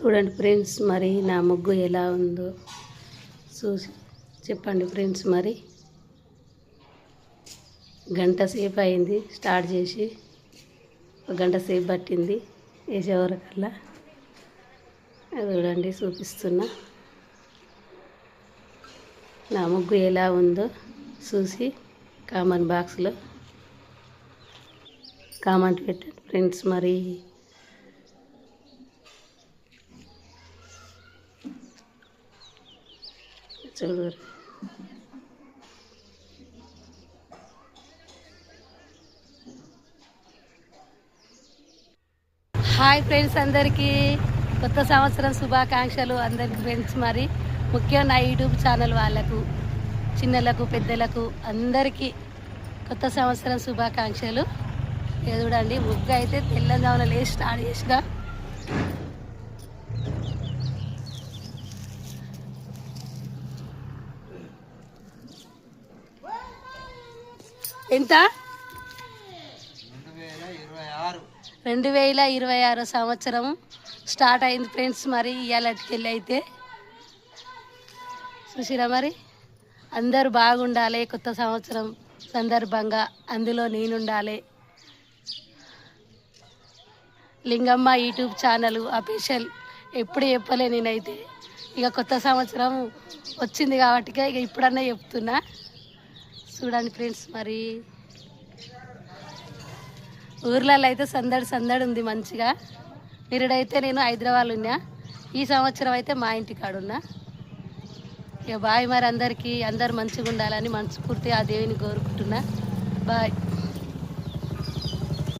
చూడండి ఫ్రెండ్స్, మరి నా ముగ్గు ఎలా ఉందో చూసి చెప్పండి ఫ్రెండ్స్. మరి గంట సేపు అయింది స్టార్ట్ చేసి, ఒక గంట సేపు పట్టింది వేసేవరకల్లా. చూడండి చూపిస్తున్నా, నా ముగ్గు ఎలా ఉందో చూసి కామెంట్ బాక్స్లో కామెంట్ పెట్టండి ఫ్రెండ్స్. మరి చూడరు. హాయ్ ఫ్రెండ్స్, అందరికీ కొత్త సంవత్సరం శుభాకాంక్షలు అందరికీ ఫ్రెండ్స్. మరి ముఖ్యంగా నా యూట్యూబ్ ఛానల్ వాళ్ళకు, చిన్నలకు పెద్దలకు అందరికీ కొత్త సంవత్సరం శుభాకాంక్షలు. చూడండి, ముగ్గు అయితే తెల్లదామన లేచి స్టార్ట్ చేసిన. ఎంత? 2026 సంవత్సరం స్టార్ట్ అయింది ఫ్రెండ్స్. మరి ఇవాళకెళ్ళి అయితే చూసిరా. మరి అందరూ బాగుండాలి, కొత్త సంవత్సరం సందర్భంగా అందులో నేనుండాలి. లింగమ్మ యూట్యూబ్ ఛానల్ అఫీషియల్ ఎప్పుడు చెప్పలే నేనైతే. ఇక కొత్త సంవత్సరం వచ్చింది కాబట్టి ఇక ఇప్పుడన్నా చెప్తున్నా. చూడండి ఫ్రెండ్స్, మరి ఊర్లలో అయితే సందడి ఉంది మంచిగా. నిరుడైతే నేను హైదరాబాద్ ఉన్నా, ఈ సంవత్సరం అయితే మా ఇంటికాడ ఉన్నా. ఇక బాయ్. మరి అందరికీ అందరు మంచిగా ఉండాలని మనస్ఫూర్తిగా ఆ దేవిని కోరుకుంటున్నా. బాయ్.